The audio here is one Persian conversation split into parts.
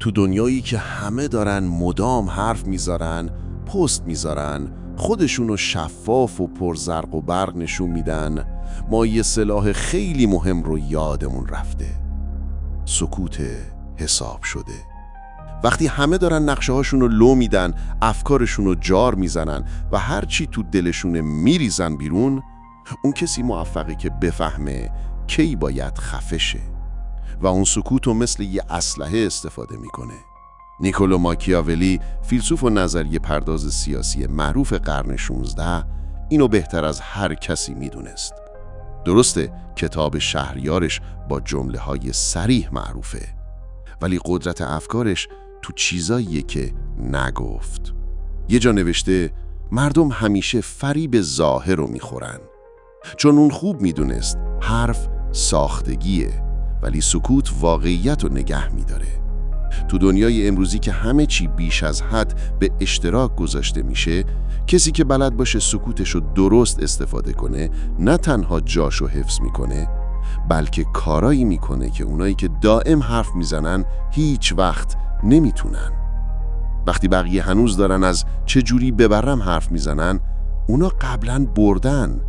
تو دنیایی که همه دارن مدام حرف میذارن، پست میذارن، خودشونو شفاف و پرزرق و برق نشون میدن، ما یه سلاح خیلی مهم رو یادمون رفته. سکوت حساب شده. وقتی همه دارن نقشه هاشون رو لو میدن، افکارشون رو جار میزنن و هرچی تو دلشونه میریزن بیرون، اون کسی موفقه که بفهمه کی باید خفه شه و اون سکوت رو مثل یه اسلحه استفاده میکنه. نیکولو ماکیاولی، فیلسوف و نظریه پرداز سیاسی معروف قرن 16، اینو بهتر از هر کسی میدونست. درسته کتاب شهریارش با جمله‌های صریح معروفه، ولی قدرت افکارش تو چیزاییه که نگفت. یه جا نوشته مردم همیشه فریب ظاهر رو میخورن، چون اون خوب میدونست حرف ساختگیه ولی سکوت واقعیت رو نگه میداره. تو دنیای امروزی که همه چی بیش از حد به اشتراک گذاشته میشه، کسی که بلد باشه سکوتشو درست استفاده کنه، نه تنها جاشو حفظ میکنه، بلکه کارایی میکنه که اونایی که دائم حرف میزنن هیچ وقت نمیتونن. وقتی بقیه هنوز دارن از چجوری ببرم حرف میزنن، اونا قبلا بردن.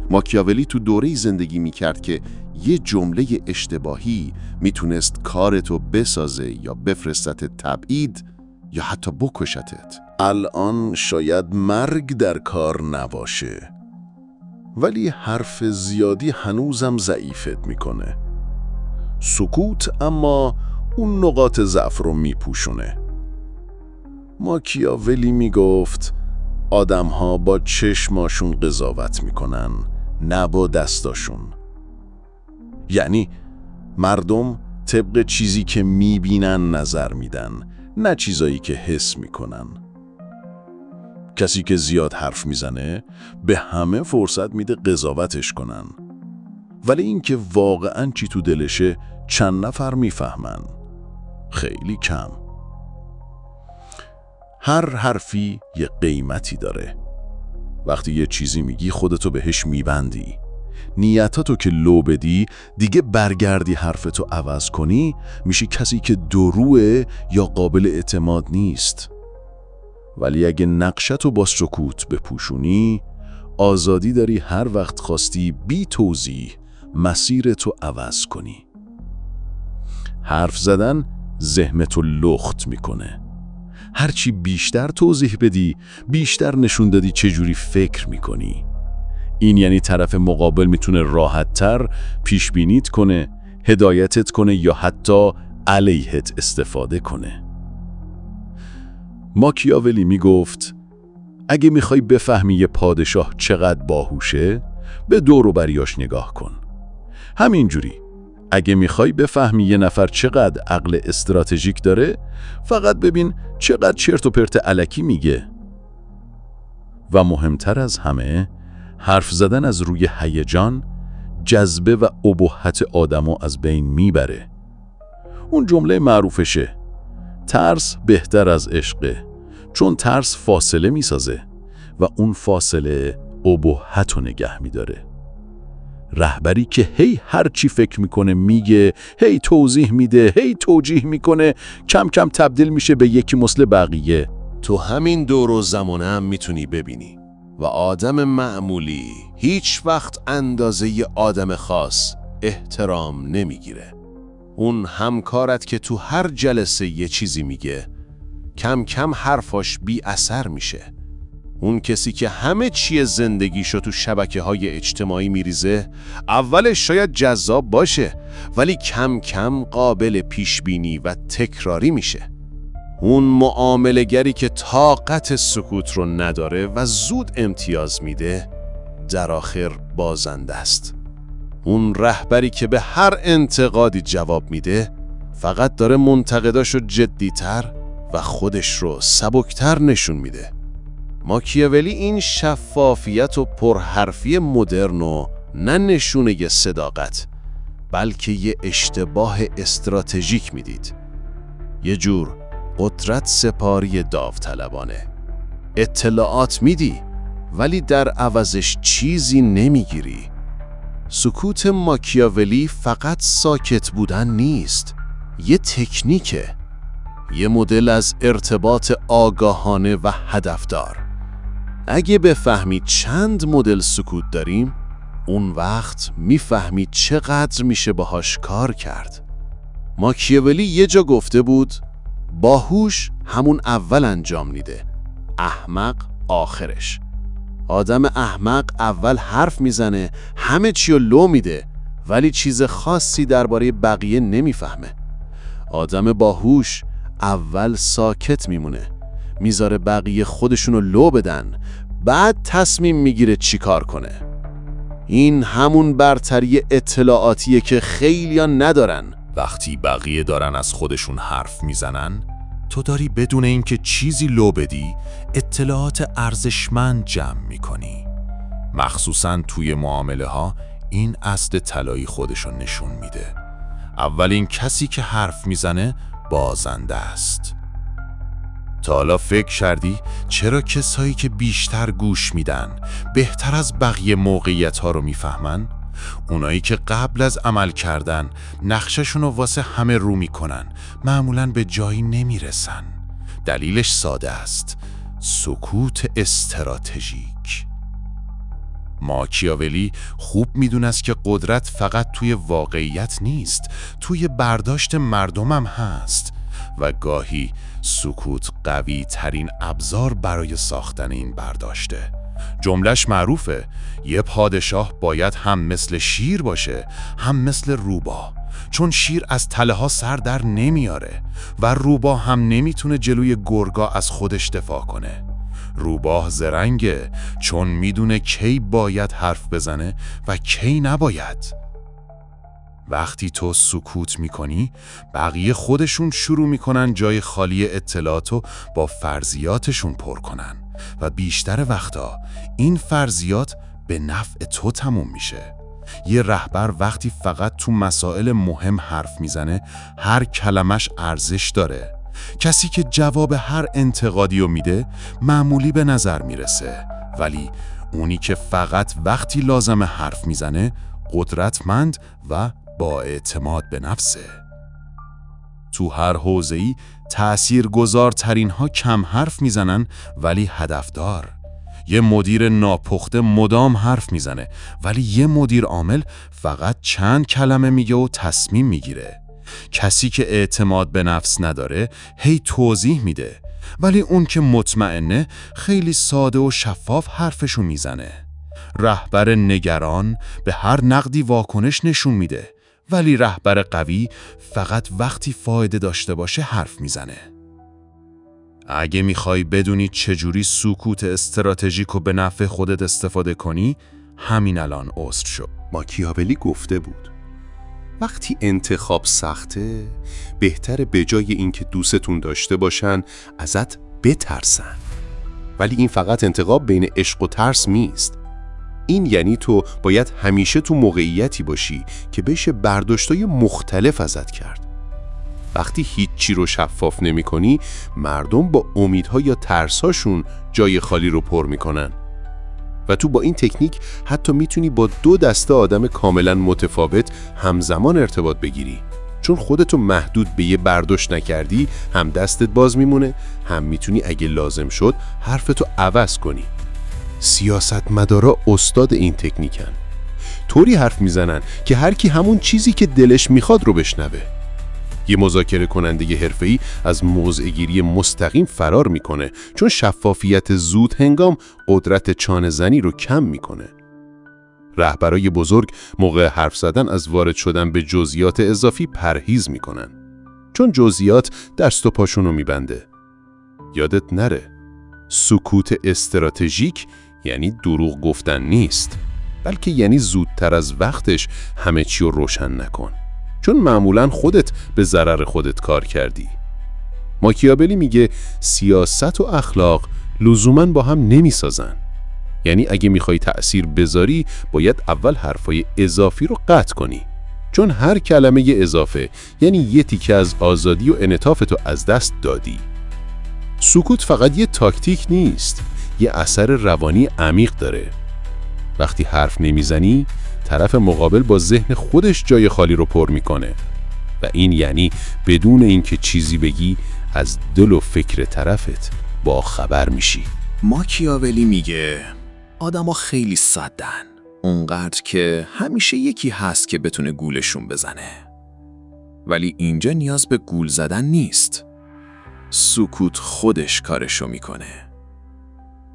ماکیاولی تو دوره‌ای زندگی میکرد که یه جمله اشتباهی میتونست کارتو بسازه یا بفرستت تبعید یا حتی بکشتت. الان شاید مرگ در کار نباشه، ولی حرف زیادی هنوزم ضعیفت میکنه. سکوت اما اون نقاط ضعف رو میپوشونه. ماکیاولی میگفت آدم‌ها با چشماشون قضاوت میکنن، نه با دستاشون. یعنی مردم طبق چیزی که میبینن نظر میدن، نه چیزایی که حس میکنن. کسی که زیاد حرف میزنه به همه فرصت میده قضاوتش کنن، ولی این که واقعاً چی تو دلشه چند نفر میفهمن؟ خیلی کم. هر حرفی یه قیمتی داره. وقتی یه چیزی میگی خودتو بهش میبندی. نیتاتو که لو بدی، دیگه برگردی حرفتو عوض کنی، میشی کسی که دروه یا قابل اعتماد نیست. ولی اگه نقشتو با سکوت بپوشونی، آزادی داری هر وقت خواستی بی توضیح مسیرتو عوض کنی. حرف زدن ذهنتو لخت میکنه. هرچی بیشتر توضیح بدی، بیشتر نشون دادی چجوری فکر میکنی. این یعنی طرف مقابل میتونه راحت‌تر پیش بینیت کنه، هدایتت کنه یا حتی علیهت استفاده کنه. ماکیاولی میگفت اگه میخوای بفهمی یه پادشاه چقدر باهوشه، به دور و بریاش نگاه کن. همینجوری اگه میخوای بفهمی یه نفر چقدر عقل استراتژیک داره، فقط ببین چقدر چرت و پرت الکی میگه. و مهمتر از همه، حرف زدن از روی هیجان، جذبه و ابهت آدمو از بین میبره. اون جمله معروفشه، ترس بهتر از عشقه، چون ترس فاصله میسازه و اون فاصله ابهتو نگه میداره. رهبری که هی هر چی فکر میکنه میگه، هی توضیح میده، هی توجیه میکنه، کم کم تبدیل میشه به یکی مثل بقیه. تو همین دور و زمانه هم میتونی ببینی و آدم معمولی هیچ وقت اندازه ی آدم خاص احترام نمیگیره. اون همکارت که تو هر جلسه یه چیزی میگه، کم کم حرفاش بی اثر میشه. اون کسی که همه چی زندگیشو تو شبکه‌های اجتماعی میریزه، اولش شاید جذاب باشه، ولی کم کم قابل پیشبینی و تکراری میشه. اون معامله‌گری که طاقت سکوت رو نداره و زود امتیاز میده، در آخر بازنده است. اون رهبری که به هر انتقادی جواب میده، فقط داره منتقداشو جدی‌تر و خودش رو سبکتر نشون میده. ماکیاولی این شفافیت و پرحرفی مدرن و نه نشونه صداقت، بلکه یه اشتباه استراتژیک میدید. یه جور قدرت سپاری داوطلبانه. اطلاعات میدی، ولی در عوضش چیزی نمیگیری. سکوت ماکیاولی فقط ساکت بودن نیست، یه تکنیکه. یه مدل از ارتباط آگاهانه و هدفدار. اگه بفهمید چند مدل سکوت داریم، اون وقت میفهمید چقدر میشه باهاش کار کرد. ماکیاولی یه جا گفته بود باهوش همون اول انجام میده، احمق آخرش. آدم احمق اول حرف میزنه، همه چیو لو میده، ولی چیز خاصی درباره بقیه نمیفهمه. آدم باهوش اول ساکت میمونه، میذاره بقیه خودشونو لو بدن، بعد تصمیم میگیره چی کار کنه. این همون برتری اطلاعاتیه که خیلیا ندارن. وقتی بقیه دارن از خودشون حرف میزنن، تو داری بدون اینکه چیزی لو بدی اطلاعات ارزشمند جمع میکنی. مخصوصاً توی معامله ها این اصل طلایی خودشون نشون میده. اولین کسی که حرف میزنه بازنده است. تا حالا فکر کردی چرا کسایی که بیشتر گوش میدن بهتر از بقیه موقعیت ها رو میفهمن؟ اونایی که قبل از عمل کردن نقششون رو واسه همه رو میکنن معمولاً به جایی نمیرسن. دلیلش ساده است: سکوت استراتژیک. ماکیاولی خوب میدونست که قدرت فقط توی واقعیت نیست، توی برداشت مردمم هست و گاهی سکوت قوی ترین ابزار برای ساختن این برداشته. جملهش معروفه: یه پادشاه باید هم مثل شیر باشه هم مثل روباه، چون شیر از تله ها سر در نمیاره و روباه هم نمیتونه جلوی گرگا از خودش دفاع کنه. روباه زرنگه چون میدونه کی باید حرف بزنه و کی نباید. وقتی تو سکوت میکنی، بقیه خودشون شروع میکنن جای خالی اطلاعاتو با فرضیاتشون پر کنن و بیشتر وقتا این فرضیات به نفع تو تموم میشه. یه رهبر وقتی فقط تو مسائل مهم حرف میزنه، هر کلمش ارزش داره. کسی که جواب هر انتقادی رو میده معمولی به نظر میرسه، ولی اونی که فقط وقتی لازم حرف میزنه قدرتمند و با اعتماد به نفسه. تو هر حوزه‌ای تأثیرگذارترین ها کم حرف میزنن ولی هدفدار. یه مدیر ناپخته مدام حرف میزنه، ولی یه مدیر عامل فقط چند کلمه میگه و تصمیم میگیره. کسی که اعتماد به نفس نداره هی توضیح میده، ولی اون که مطمئنه خیلی ساده و شفاف حرفشو میزنه. رهبر نگران به هر نقدی واکنش نشون میده، ولی رهبر قوی فقط وقتی فایده داشته باشه حرف میزنه. اگه میخوای بدونی چجوری سکوت استراتژیک رو به نفع خودت استفاده کنی، همین الان عذر شو. ماکیاولی گفته بود وقتی انتخاب سخته، بهتره به جای اینکه دوستتون داشته باشن ازت بترسن. ولی این فقط انتخاب بین عشق و ترس نیست. این یعنی تو باید همیشه تو موقعیتی باشی که بشه برداشتای مختلف ازت کرد. وقتی هیچی رو شفاف نمی کنی، مردم با امیدها یا ترساشون جای خالی رو پر میکنن. و تو با این تکنیک حتی میتونی با دو دسته آدم کاملا متفاوت همزمان ارتباط بگیری. چون خودتو محدود به یه برداشت نکردی، هم دستت باز میمونه، هم میتونی اگه لازم شد حرفتو عوض کنی. سیاستمدارا استاد این تکنیکن. طوری حرف میزنن که هر کی همون چیزی که دلش میخواد رو بشنوه. یه مذاکره کننده حرفه‌ای از موضع‌گیری مستقیم فرار میکنه، چون شفافیت زود هنگام قدرت چانه زنی رو کم میکنه. رهبرای بزرگ موقع حرف زدن از وارد شدن به جزئیات اضافی پرهیز میکنن، چون جزئیات دست و پاشونو میبنده. یادت نره، سکوت استراتژیک یعنی دروغ گفتن نیست، بلکه یعنی زودتر از وقتش همه چی رو روشن نکن، چون معمولاً خودت به ضرر خودت کار کردی. ماکیاولی میگه سیاست و اخلاق لزوماً با هم نمیسازن. یعنی اگه میخوای تأثیر بذاری، باید اول حرفای اضافی رو قطع کنی، چون هر کلمه اضافه یعنی یه تیکه از آزادی و انعطافتو از دست دادی. سکوت فقط یه تاکتیک نیست، یه اثر روانی عمیق داره. وقتی حرف نمیزنی، طرف مقابل با ذهن خودش جای خالی رو پر میکنه و این یعنی بدون اینکه چیزی بگی از دل و فکر طرفت با خبر میشی. ماکیاولی میگه آدما خیلی سادن، اونقدر که همیشه یکی هست که بتونه گولشون بزنه. ولی اینجا نیاز به گول زدن نیست. سکوت خودش کارشو میکنه.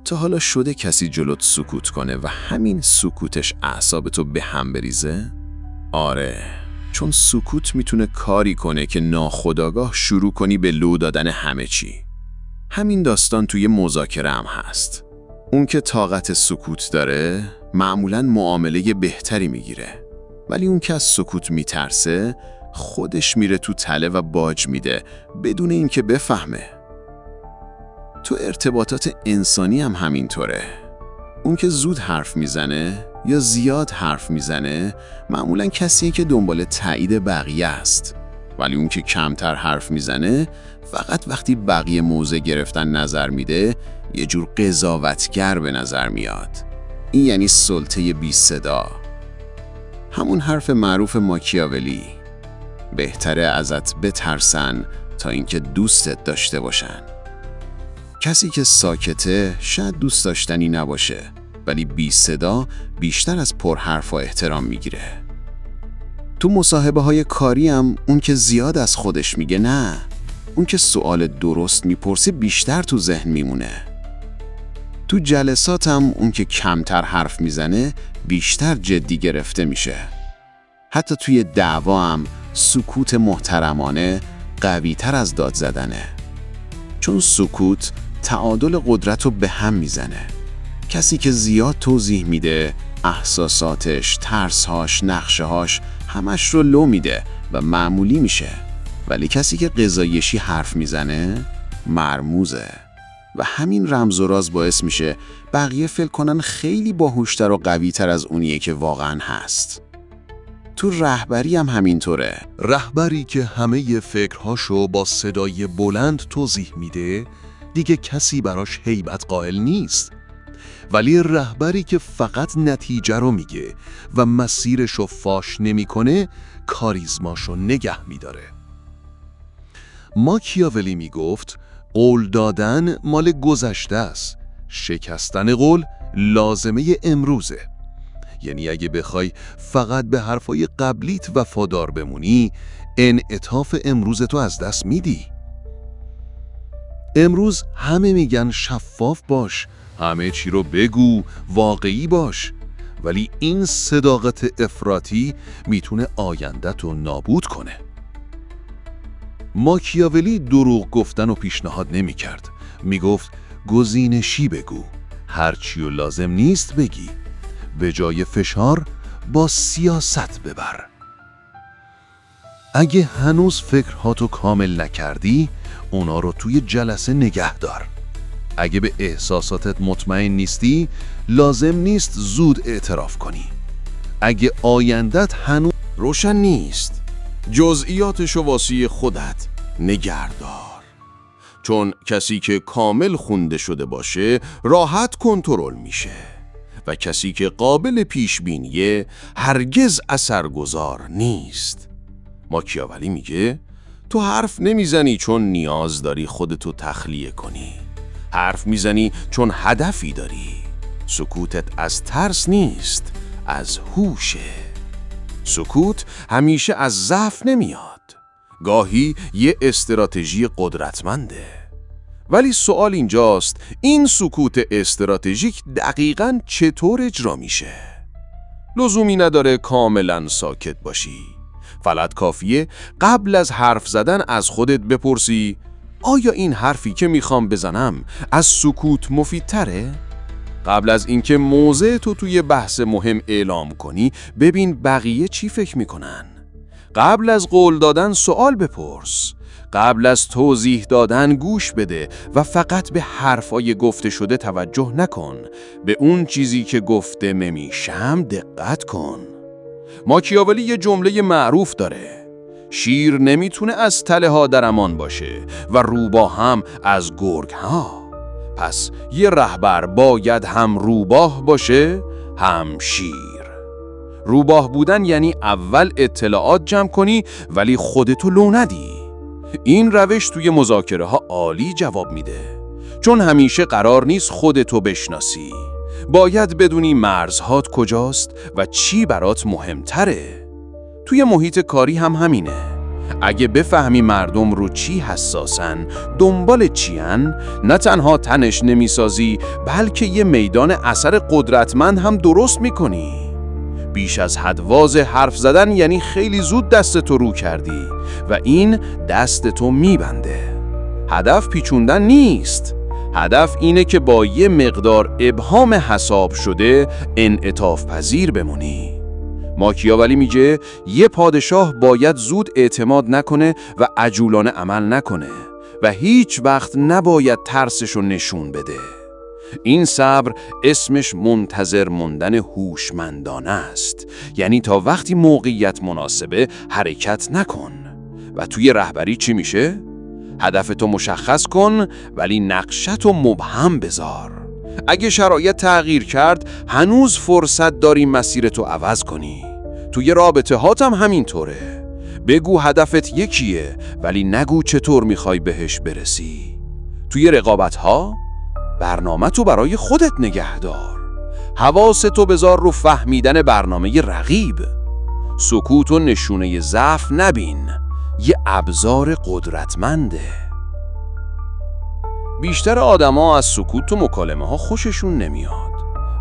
تا حالا شده کسی جلوت سکوت کنه و همین سکوتش اعصابتو به هم بریزه؟ آره، چون سکوت میتونه کاری کنه که ناخودآگاه شروع کنی به لو دادن همه چی. همین داستان توی مذاکره هم هست. اون که طاقت سکوت داره معمولاً معامله بهتری میگیره، ولی اون که از سکوت میترسه خودش میره تو تله و باج میده بدون اینکه بفهمه. تو ارتباطات انسانی هم همینطوره. اون که زود حرف میزنه یا زیاد حرف میزنه معمولاً کسیه که دنبال تایید بقیه است، ولی اون که کمتر حرف میزنه فقط وقتی بقیه موضع گرفتن نظر میده یه جور قضاوتگر به نظر میاد. این یعنی سلطه بی صدا. همون حرف معروف ماکیاولی، بهتره ازت بترسن تا اینکه دوستت داشته باشن. کسی که ساکته شاید دوست داشتنی نباشه، ولی بی صدا بیشتر از پرحرف و احترام میگیره. تو مصاحبه های کاری هم اون که زیاد از خودش میگه نه، اون که سوال درست میپرسه بیشتر تو ذهن میمونه. تو جلسات هم اون که کمتر حرف میزنه بیشتر جدی گرفته میشه. حتی توی دعوا هم سکوت محترمانه قوی‌تر از داد زدنه. چون سکوت تعادل قدرت رو به هم میزنه. کسی که زیاد توضیح میده احساساتش، ترسهاش، نقشهاش همش رو لو میده و معمولی میشه. ولی کسی که قضایشی حرف میزنه مرموزه و همین رمز و راز باعث میشه بقیه فکر کنن خیلی باهوشتر و قوی‌تر از اونیه که واقعا هست. تو رهبری هم همینطوره. رهبری که همه فکرهاشو با صدای بلند توضیح میده دیگه کسی براش هیبت قائل نیست. ولی رهبری که فقط نتیجه رو میگه و مسیرشو فاش نمیکنه کاریزماشو نگه میداره. ماکیاولی میگفت قول دادن مال گذشته است، شکستن قول لازمه امروزه. یعنی اگه بخوای فقط به حرفای قبلیت وفادار بمونی انعطاف امروزتو از دست میدی. امروز همه میگن شفاف باش، همه چی رو بگو، واقعی باش، ولی این صداقت افراطی میتونه آینده‌تو نابود کنه. ماکیاولی دروغ گفتن و پیشنهاد نمی کرد. می گفت گزینشی بگو، هرچی و لازم نیست بگی، به جای فشار با سیاست ببر. اگه هنوز فکرهاتو کامل نکردی اونا رو توی جلسه نگه دار. اگه به احساساتت مطمئن نیستی لازم نیست زود اعتراف کنی. اگه آیندت هنوز روشن نیست، جزئیاتشو واسه خودت نگهدار. چون کسی که کامل خونده شده باشه راحت کنترل میشه و کسی که قابل پیشبینیه هرگز اثرگذار نیست. ماکیاولی میگه تو حرف نمیزنی چون نیاز داری خودتو تخلیه کنی، حرف میزنی چون هدفی داری. سکوتت از ترس نیست، از هوشه. سکوت همیشه از ضعف نمیاد، گاهی یه استراتژی قدرتمنده. ولی سوال اینجاست این سکوت استراتژیک دقیقاً چطور اجرا میشه؟ لزومی نداره کاملاً ساکت باشی. فقط کافیه قبل از حرف زدن از خودت بپرسی آیا این حرفی که میخوام بزنم از سکوت مفیدتره؟ قبل از اینکه موضع تو توی بحث مهم اعلام کنی ببین بقیه چی فکر میکنن. قبل از قول دادن سوال بپرس. قبل از توضیح دادن گوش بده و فقط به حرفای گفته شده توجه نکن. به اون چیزی که گفته نمیشم دقت کن. ماکیاولی یه جمله معروف داره: شیر نمیتونه از تله ها در امان باشه و روباه هم از گرگ ها. پس یه رهبر باید هم روباه باشه هم شیر. روباه بودن یعنی اول اطلاعات جمع کنی ولی خودتو لو ندی. این روش توی مذاکره ها عالی جواب میده، چون همیشه قرار نیست خودتو بشناسی. باید بدونی مرزهات کجاست و چی برات مهمتره. توی محیط کاری هم همینه. اگه بفهمی مردم رو چی حساسن، دنبال چیان، نه تنها تنش نمیسازی، بلکه یه میدان اثر قدرتمند هم درست میکنی. بیش از حد واضح حرف زدن یعنی خیلی زود دستتو رو کردی و این دستتو میبنده. هدف پیچوندن نیست. هدف اینه که با یه مقدار ابهام حساب شده انعطاف پذیر بمونی. ماکیاولی میگه یه پادشاه باید زود اعتماد نکنه و عجولانه عمل نکنه و هیچ وقت نباید ترسشو نشون بده. این صبر اسمش منتظر موندن هوشمندانه است. یعنی تا وقتی موقعیت مناسبه حرکت نکن. و توی رهبری چی میشه؟ هدفتو مشخص کن ولی نقشتو مبهم بذار. اگه شرایط تغییر کرد هنوز فرصت داری مسیرتو عوض کنی. توی رابطه هاتم همینطوره. بگو هدفت یکیه ولی نگو چطور میخوای بهش برسی. توی رقابت ها برنامه تو برای خودت نگه دار. حواستو بذار رو فهمیدن برنامه رقیب. سکوت و نشونه ضعف نبین، یه ابزار قدرتمنده. بیشتر آدما از سکوت تو مکالمه ها خوششون نمیاد.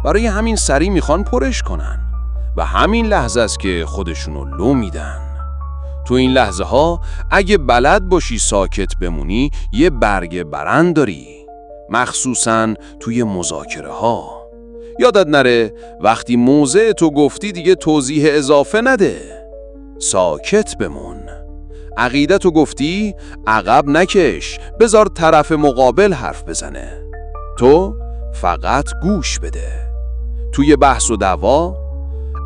برای همین سریع میخوان پرش کنن و همین لحظه است که خودشونو لو میدن. تو این لحظه ها اگه بلد باشی ساکت بمونی یه برگ برند داری، مخصوصاً توی مذاکره ها. یادت نره وقتی موضع تو گفتی دیگه توضیح اضافه نده. ساکت بمون. عقیدتو گفتی عقب نکش، بذار طرف مقابل حرف بزنه. تو فقط گوش بده. توی بحث و دعوا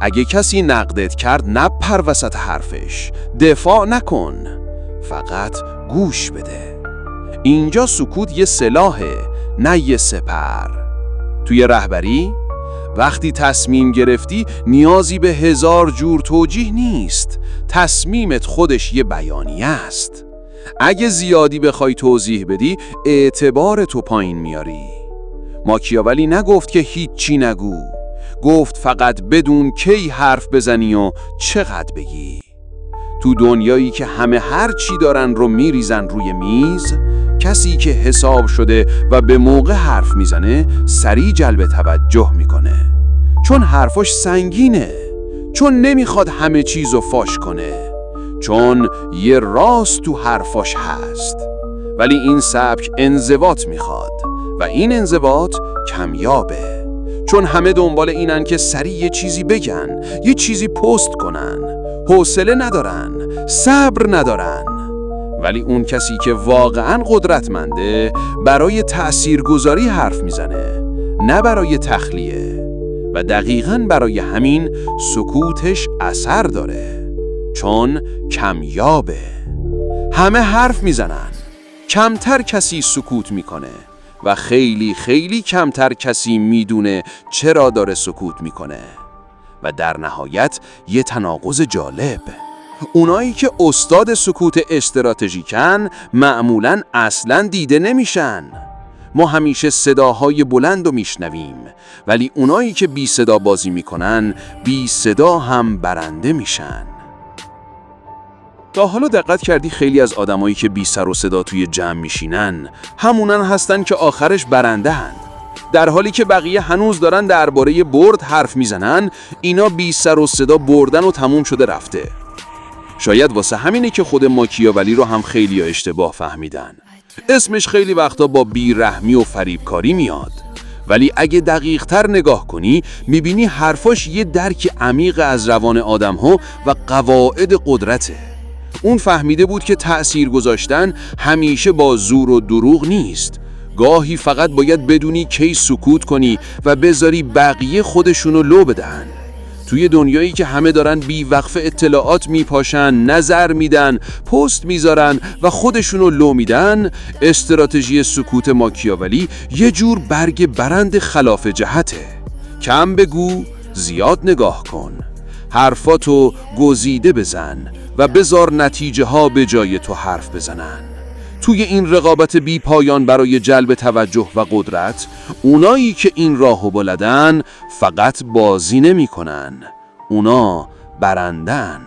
اگه کسی نقدت کرد نپر وسط حرفش، دفاع نکن، فقط گوش بده. اینجا سکوت یه سلاحه نه یه سپر. توی رهبری وقتی تصمیم گرفتی نیازی به 1000 جور توجیه نیست. تصمیمت خودش یه بیانیه است. اگه زیادی بخوای توضیح بدی اعتبارتو پایین میاری. ماکیاولی نگفت که هیچی نگو، گفت فقط بدون کی حرف بزنی و چقدر بگی. تو دنیایی که همه هر چی دارن رو میریزن روی میز، کسی که حساب شده و به موقع حرف میزنه سریع جلب توجه میکنه. چون حرفش سنگینه، چون نمیخواد همه چیزو فاش کنه، چون یه راز تو حرفش هست. ولی این سبک انضباط میخواد و این انضباط کمیابه. چون همه دنبال اینن که سریع یه چیزی بگن، یه چیزی پست کنن. حوصله ندارن، صبر ندارن. ولی اون کسی که واقعاً قدرتمنده برای تأثیرگذاری حرف میزنه، نه برای تخلیه. و دقیقاً برای همین سکوتش اثر داره، چون کمیابه. همه حرف میزنن، کمتر کسی سکوت میکنه و خیلی خیلی کمتر کسی میدونه چرا داره سکوت میکنه. و در نهایت یه تناقض جالب. اونایی که استاد سکوت استراتژیکن معمولاً اصلاً دیده نمیشن. ما همیشه صداهای بلند رو میشنویم، ولی اونایی که بی صدا بازی میکنن بی صدا هم برنده میشن. تا حالا دقت کردی خیلی از آدمایی که بی سر و صدا توی جمع میشینن همونن هستن که آخرش برنده هن. در حالی که بقیه هنوز دارن درباره برد حرف میزنن، اینا بی سر و صدا بردن و تموم شده رفته. شاید واسه همینه که خود ماکیاولی رو هم خیلی اشتباه فهمیدن. اسمش خیلی وقتا با بیرحمی و فریبکاری میاد، ولی اگه دقیق تر نگاه کنی میبینی حرفاش یه درک عمیق از روان آدم ها و قواعد قدرته. اون فهمیده بود که تأثیر گذاشتن همیشه با زور و دروغ نیست. گاهی فقط باید بدونی کی سکوت کنی و بذاری بقیه خودشونو لو بدن. توی دنیایی که همه دارن بی وقفه اطلاعات میپاشن، نظر میدن، پست میذارن و خودشونو لو میدن، استراتژی سکوت ماکیاولی یه جور برگ برند خلاف جهته. کم بگو، زیاد نگاه کن. حرفاتو گزیده بزن، و بذار نتیجه ها به جای تو حرف بزنن. توی این رقابت بی پایان برای جلب توجه و قدرت، اونایی که این راهو بلدن فقط بازی نمی کنن، اونا برندن.